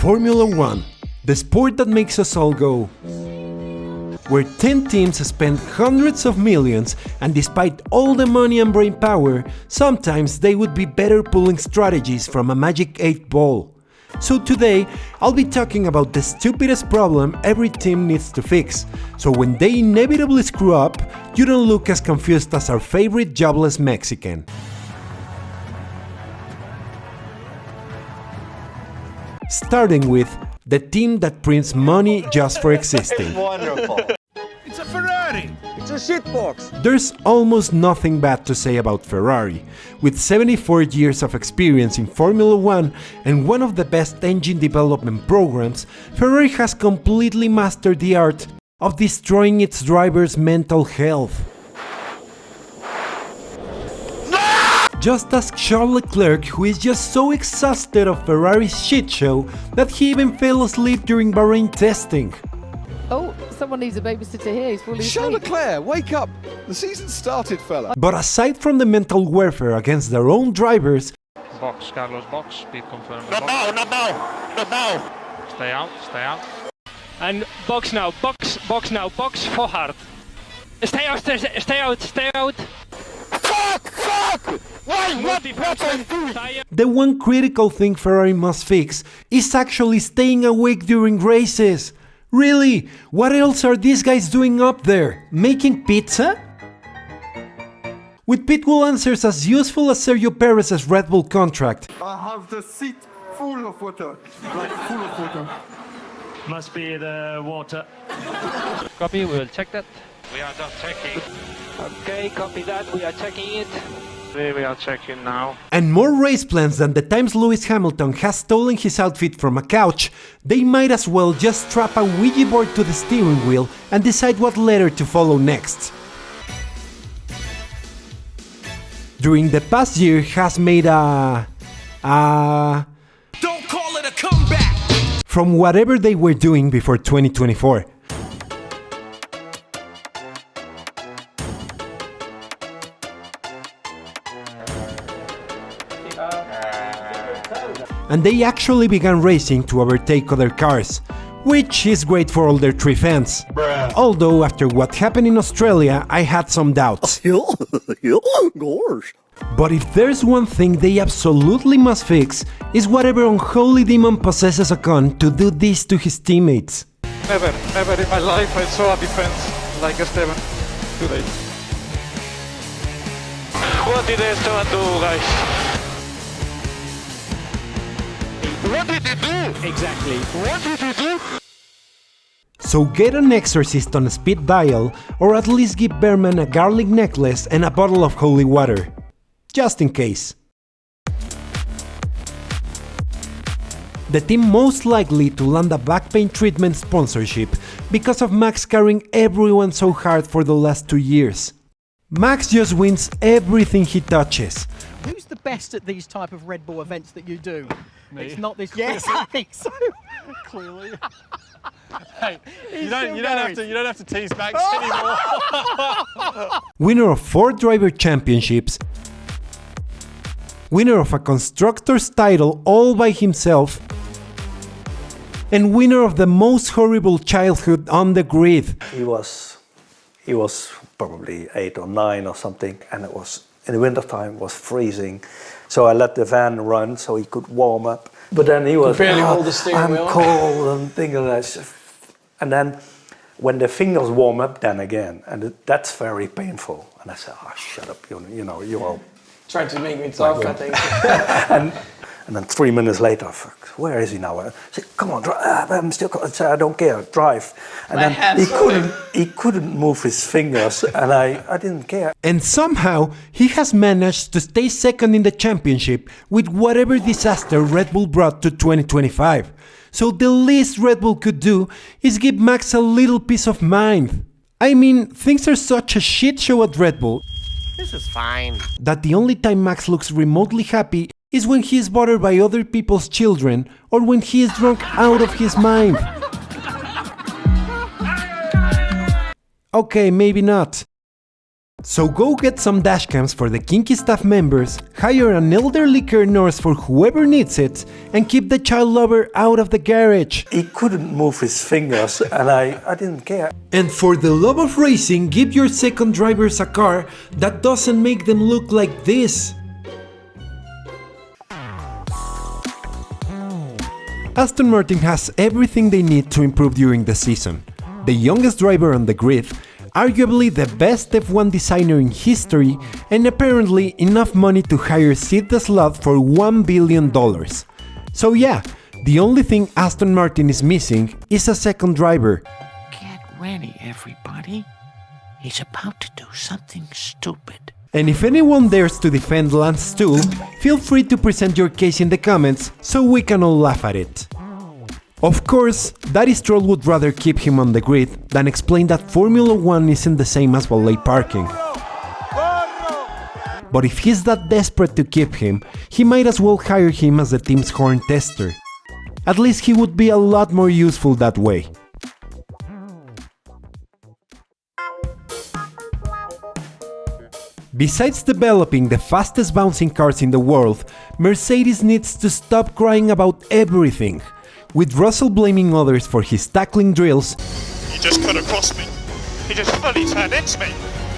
Formula 1, the sport that makes us all go. Where 10 teams spend hundreds of millions, and despite all the money and brain power, sometimes they would be better pulling strategies from a magic 8 ball. So today, I'll be talking about the stupidest problem every team needs to fix, so when they inevitably screw up, you don't look as confused as our favorite jobless Mexican. Starting with the team that prints money just for existing. Wonderful. It's a Ferrari! It's a shitbox. There's almost nothing bad to say about Ferrari. With 74 years of experience in Formula 1 and one of the best engine development programs, Ferrari has completely mastered the art of destroying its drivers' mental health. Just ask Charles Leclerc, who is just so exhausted of Ferrari's shit show that he even fell asleep during Bahrain testing. Oh, someone needs a babysitter here. He's falling Charles asleep. Leclerc, wake up! The season started, fella. But aside from the mental warfare against their own drivers, Box, Carlos, box, speed confirmed. Not now, not now, not now. Stay out, stay out. And box now, box now, box for hard. Stay out, stay out, stay out. Fuck! Why? What I'm doing? the one critical thing Ferrari must fix is actually staying awake during races. Really? What else are these guys doing up there? Making pizza? With Pitbull answers as useful as Sergio Perez's Red Bull contract. I have the seat full of water, like full of water. Must be the water. Copy, we will check that. We are just checking. Okay, copy that, we are checking it. We are checking now. And more race plans than the times Lewis Hamilton has stolen his outfit from a couch, they might as well just strap a Ouija board to the steering wheel and decide what letter to follow next. During the past year has made a Don't call it a comeback! from whatever they were doing before 2024. And they actually began racing to overtake other cars, which is great for all their three fans. Although after what happened in Australia, I had some doubts. Gosh. But if there's one thing they absolutely must fix, is whatever unholy demon possesses a con to do this to his teammates. Never in my life I saw a defense like Esteban today. What did Esteban do, guys? What did you do? Exactly. What did you do? So get an exorcist on a speed dial, or at least give Bearman a garlic necklace and a bottle of holy water. Just in case. The team most likely to land a back pain treatment sponsorship because of Max carrying everyone so hard for the last 2 years. Max just wins everything he touches. Who's the best at these type of Red Bull events that you do? Me. It's not this. Yes, I think so. Clearly. Hey, you don't have to tease Max anymore. Winner of 4 driver championships, winner of a constructor's title all by himself, and winner of the most horrible childhood on the grid. He was probably 8 or 9 or something, and it was in the wintertime, it was freezing. So I let the van run so he could warm up. But then he was barely hold the steering wheel. I'm cold and things like that. And then when the fingers warm up, then again, and that's very painful. And I said, "Oh, shut up! You know, you're all." Trying to make me talk, I think. And then 3 minutes later, where is he now? I said, "Come on, drive. I'm still. I don't care. Drive." And then he couldn't move his fingers, and I didn't care. And somehow, he has managed to stay second in the championship with whatever disaster Red Bull brought to 2025. So the least Red Bull could do is give Max a little peace of mind. I mean, things are such a shit show at Red Bull. This is fine. That the only time Max looks remotely happy is when he is bothered by other people's children or when he is drunk out of his mind. Okay, maybe not. So go get some dashcams for the kinky staff members, hire an elderly care nurse for whoever needs it, and keep the child lover out of the garage. He couldn't move his fingers, and I didn't care. And for the love of racing, give your second drivers a car that doesn't make them look like this. Aston Martin has everything they need to improve during the season. The youngest driver on the grid, arguably the best F1 designer in history, and apparently enough money to hire Sid the Sloth for $1 billion. So yeah, the only thing Aston Martin is missing is a second driver. Get ready, everybody. He's about to do something stupid. And if anyone dares to defend Lance Stroll, feel free to present your case in the comments so we can all laugh at it. Of course, Daddy Stroll would rather keep him on the grid than explain that Formula 1 isn't the same as valet parking. But if he's that desperate to keep him, he might as well hire him as the team's horn tester. At least he would be a lot more useful that way. Besides developing the fastest bouncing cars in the world, Mercedes needs to stop crying about everything, with Russell blaming others for his tackling drills. He just cut across me. He just fully turned into me.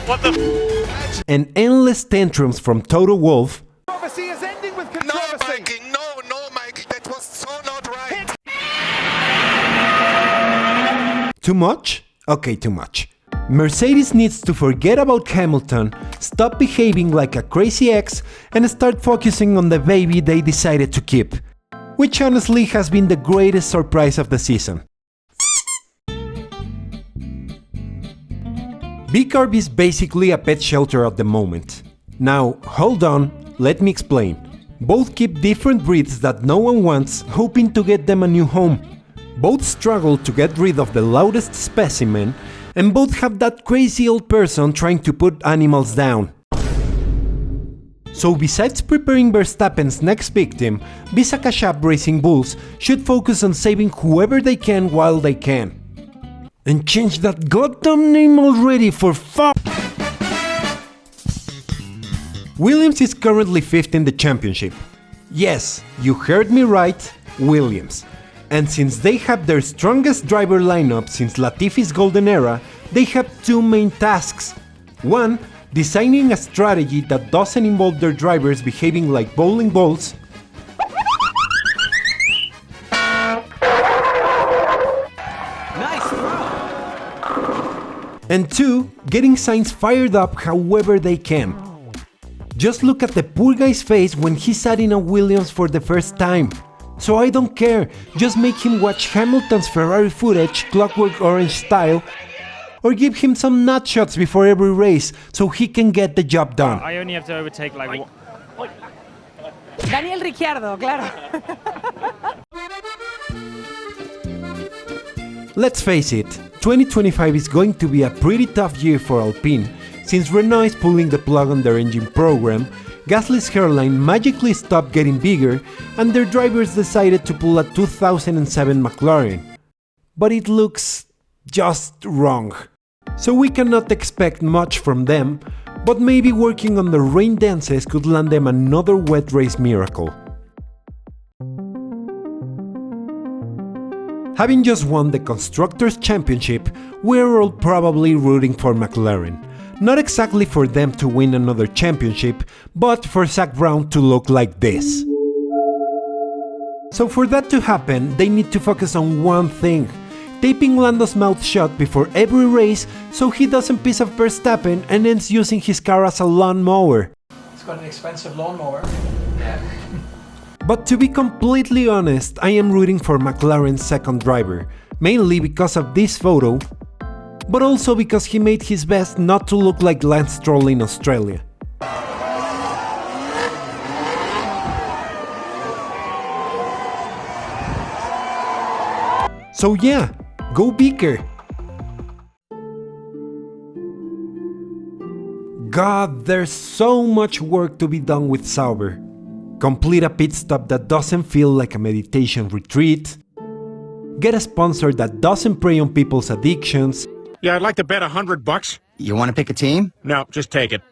What the f***? And endless tantrums from Toto Wolff. Controversy is ending with controversy. No, Mikey, no, Mikey, that was so not right. Too much? Okay, too much. Mercedes needs to forget about Hamilton, stop behaving like a crazy ex, and start focusing on the baby they decided to keep, which honestly has been the greatest surprise of the season. B-Carb is basically a pet shelter at the moment. Now, hold on, let me explain. Both keep different breeds that no one wants, hoping to get them a new home. Both struggle to get rid of the loudest specimen, and both have that crazy old person trying to put animals down. So besides preparing Verstappen's next victim, Visa Cash App Racing Bulls should focus on saving whoever they can while they can. And change that goddamn name already, for fuck! Williams is currently 5th in the championship. Yes, you heard me right, Williams. And since they have their strongest driver lineup since Latifi's golden era, they have two main tasks. One, designing a strategy that doesn't involve their drivers behaving like bowling balls. Nice throw. And two, getting Sainz fired up however they can. Just look at the poor guy's face when he sat in a Williams for the first time. So I don't care, just make him watch Hamilton's Ferrari footage, Clockwork Orange style, or give him some nut shots before every race so he can get the job done. I only have to overtake like one. Daniel Ricciardo, claro. Let's face it, 2025 is going to be a pretty tough year for Alpine, since Renault is pulling the plug on their engine program, Gasly's hairline magically stopped getting bigger, and their drivers decided to pull a 2007 McLaren. But it looks just wrong. So we cannot expect much from them, but maybe working on the rain dances could land them another wet race miracle. Having just won the Constructors' Championship, we're all probably rooting for McLaren. Not exactly for them to win another championship, but for Zak Brown to look like this. So for that to happen, they need to focus on one thing: taping Lando's mouth shut before every race so he doesn't piss off Verstappen and ends using his car as a lawnmower. It's got an expensive lawnmower. Yeah. But to be completely honest, I am rooting for McLaren's second driver, mainly because of this photo, but also because he made his best not to look like Lance Stroll in Australia. So yeah, go Beaker! God, there's so much work to be done with Sauber. Complete a pit stop that doesn't feel like a meditation retreat. Get a sponsor that doesn't prey on people's addictions. Yeah, I'd like to bet $100. You want to pick a team? No, just take it.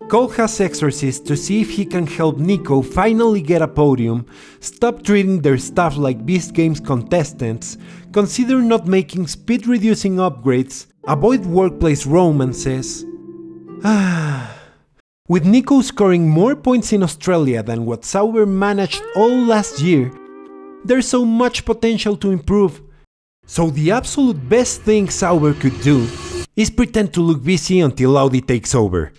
Cole has exorcists to see if he can help Nico finally get a podium, stop treating their staff like Beast Games contestants, consider not making speed-reducing upgrades, avoid workplace romances. With Nico scoring more points in Australia than what Sauber managed all last year, there's so much potential to improve. So the absolute best thing Sauber could do is pretend to look busy until Audi takes over.